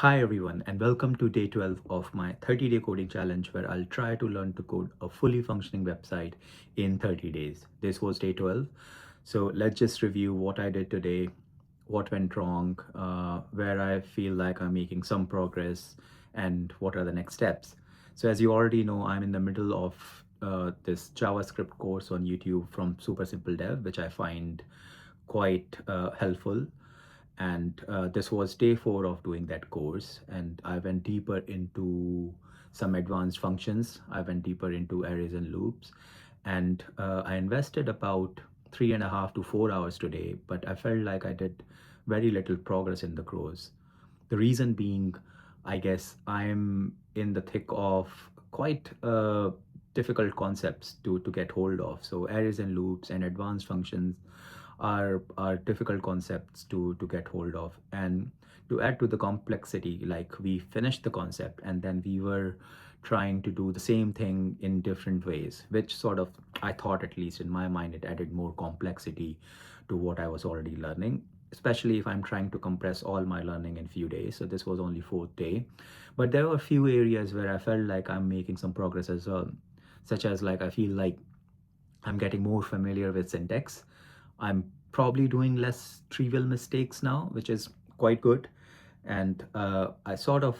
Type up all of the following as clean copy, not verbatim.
Hi everyone, and welcome to day 12 of my 30-day coding challenge where I'll try to learn to code a fully functioning website in 30 days. This was day 12. So let's just review what I did today, what went wrong, where I feel like I'm making some progress, and what are the next steps. So as you already know, I'm in the middle of this JavaScript course on YouTube from Super Simple Dev, which I find quite helpful. And this was day 4 of doing that course, and I went deeper into some advanced functions. I went deeper into arrays and loops, and I invested about 3.5 to 4 hours today, but I felt like I did very little progress in the course. The reason being, I guess I'm in the thick of quite difficult concepts to get hold of. So arrays and loops and advanced functions are difficult concepts to get hold of. And to add to the complexity, like we finished the concept and then we were trying to do the same thing in different ways, which sort of, I thought, at least in my mind, it added more complexity to what I was already learning, especially if I'm trying to compress all my learning in few days. So this was only fourth day, but there were a few areas where I felt like I'm making some progress as well, such as like I feel like I'm getting more familiar with syntax. I'm probably doing less trivial mistakes now, which is quite good. And I sort of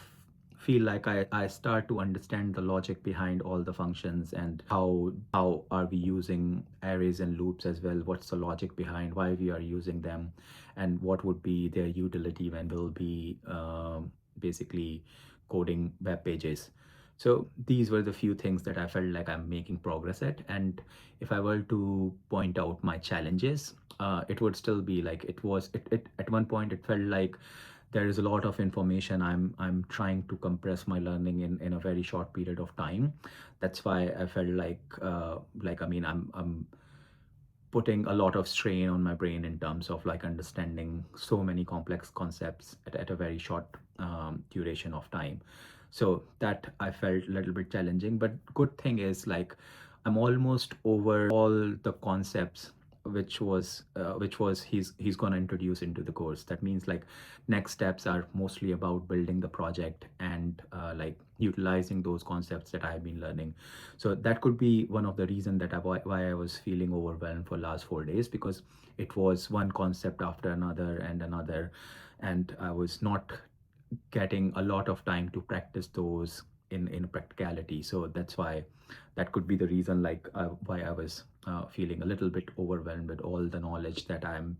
feel like I start to understand the logic behind all the functions and how are we using arrays and loops as well. What's the logic behind why we are using them, and what would be their utility when we'll be basically coding web pages. So these were the few things that I felt like I'm making progress at. And if I were to point out my challenges, it would still be like it at one point it felt like there is a lot of information. I'm trying to compress my learning in a very short period of time. That's why I felt like I mean I'm putting a lot of strain on my brain in terms of like understanding so many complex concepts at a very short duration of time. So that I felt a little bit challenging, but good thing is like I'm almost over all the concepts which was he's going to introduce into the course. That means like next steps are mostly about building the project and like utilizing those concepts that I've been learning. So that could be one of the reason that why I was feeling overwhelmed for last 4 days, because it was one concept after another and another, and I was not getting a lot of time to practice those in practicality. So that's why that could be the reason like why I was feeling a little bit overwhelmed with all the knowledge that I'm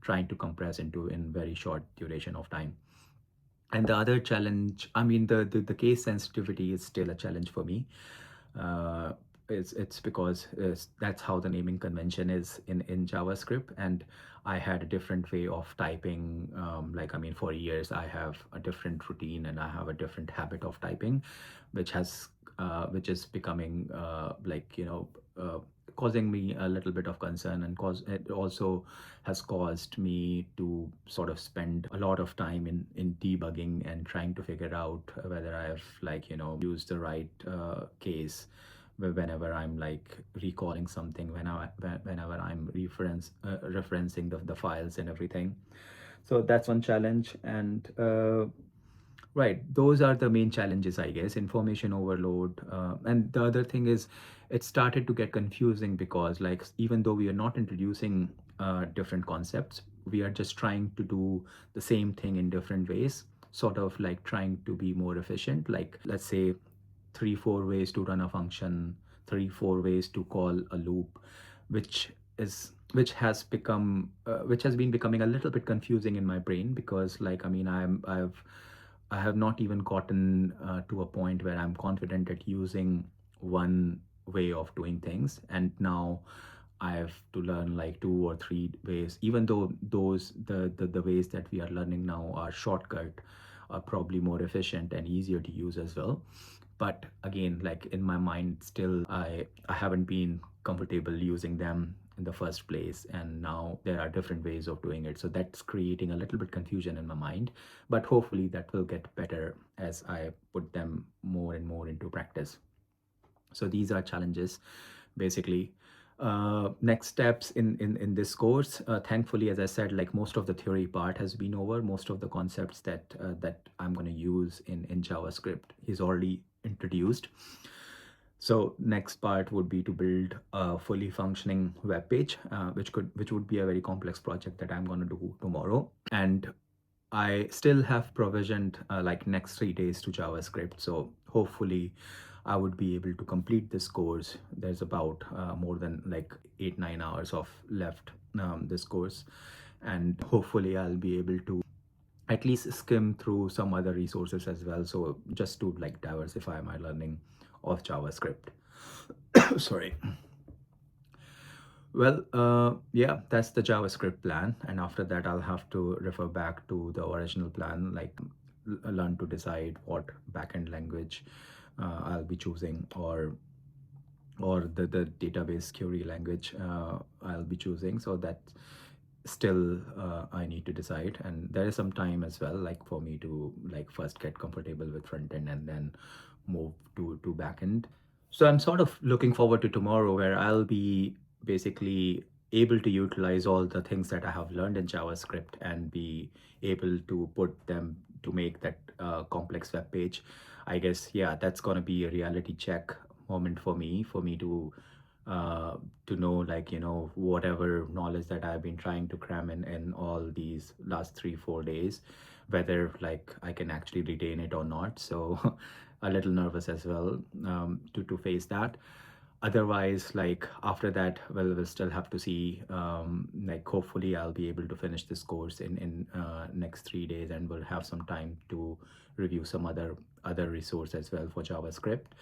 trying to compress into in very short duration of time. And the other challenge, I mean, the case sensitivity is still a challenge for me. uh, it's because that's how the naming convention is in JavaScript, and I had a different way of typing. Like I mean, for years I have a different routine and I have a different habit of typing, which is becoming causing me a little bit of concern, and cause it also has caused me to sort of spend a lot of time in debugging and trying to figure out whether I have used the right case whenever I'm like recalling something, whenever I'm referencing the files and everything. So that's one challenge. And right, those are the main challenges, I guess. Information overload, and the other thing is it started to get confusing because like even though we are not introducing different concepts, we are just trying to do the same thing in different ways, sort of like trying to be more efficient. Like let's say 3 4 ways to run a function, 3 4 ways to call a loop, which is which has been becoming a little bit confusing in my brain, because like I mean I have not even gotten to a point where I'm confident at using one way of doing things, and now I have to learn like 2 or 3 ways, even though the ways that we are learning now are shortcut, are probably more efficient and easier to use as well. But again, like in my mind still I haven't been comfortable using them in the first place, and now there are different ways of doing it. So that's creating a little bit confusion in my mind, but hopefully that will get better as I put them more and more into practice. So these are challenges basically. Next steps in this course, thankfully, as I said, like most of the theory part has been over. Most of the concepts that I'm going to use in JavaScript is already introduced. So next part would be to build a fully functioning web page, which would be a very complex project that I'm going to do tomorrow. And I still have provisioned like next 3 days to JavaScript. So hopefully I would be able to complete this course. There's about more than like 8-9 hours of left this course. And hopefully I'll be able to at least skim through some other resources as well. So just to like diversify my learning of JavaScript. Sorry. Well, yeah, that's the JavaScript plan. And after that, I'll have to refer back to the original plan, like learn to decide what backend language I'll be choosing, or the database query language I'll be choosing. So that still I need to decide, and there is some time as well, like for me to like first get comfortable with front end and then move to back end. So I'm sort of looking forward to tomorrow, where I'll be basically able to utilize all the things that I have learned in JavaScript and be able to put them to make that complex web page. I guess, yeah, that's gonna be a reality check moment for me to know, like, you know, whatever knowledge that I've been trying to cram in all these last 3-4 days, whether like I can actually retain it or not. So a little nervous as well to face that. Otherwise, like after that, well, we'll still have to see. Like hopefully, I'll be able to finish this course in next 3 days, and we'll have some time to review some other resource as well for JavaScript.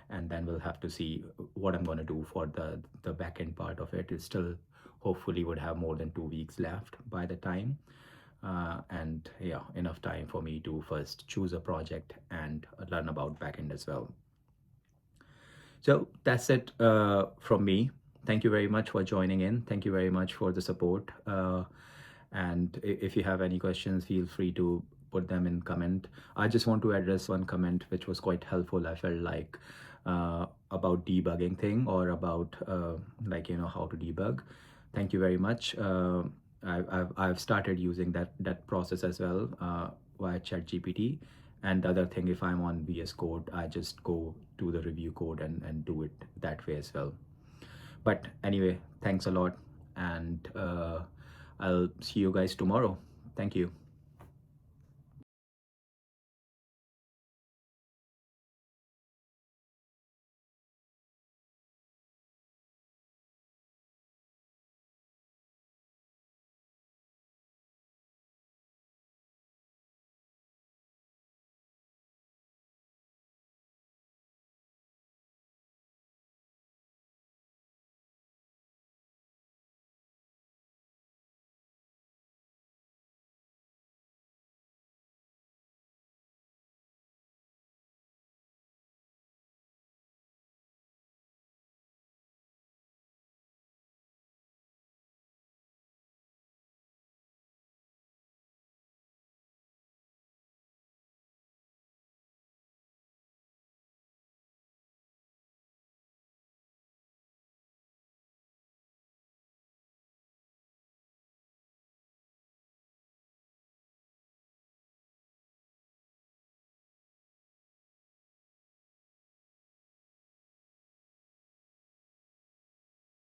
And then we'll have to see what I'm going to do for the backend part of it. It still hopefully would have more than 2 weeks left by the time. And yeah, enough time for me to first choose a project and learn about backend as well. So that's it from me. Thank you very much for joining in. Thank you very much for the support. And if you have any questions, feel free to put them in comment. I just want to address one comment which was quite helpful, I felt like, about debugging thing, or about like, you know, how to debug. Thank you very much. I've started using that process as well via ChatGPT. And the other thing, if I'm on VS Code, I just go to the review code and do it that way as well. But anyway, thanks a lot, and I'll see you guys tomorrow. Thank you.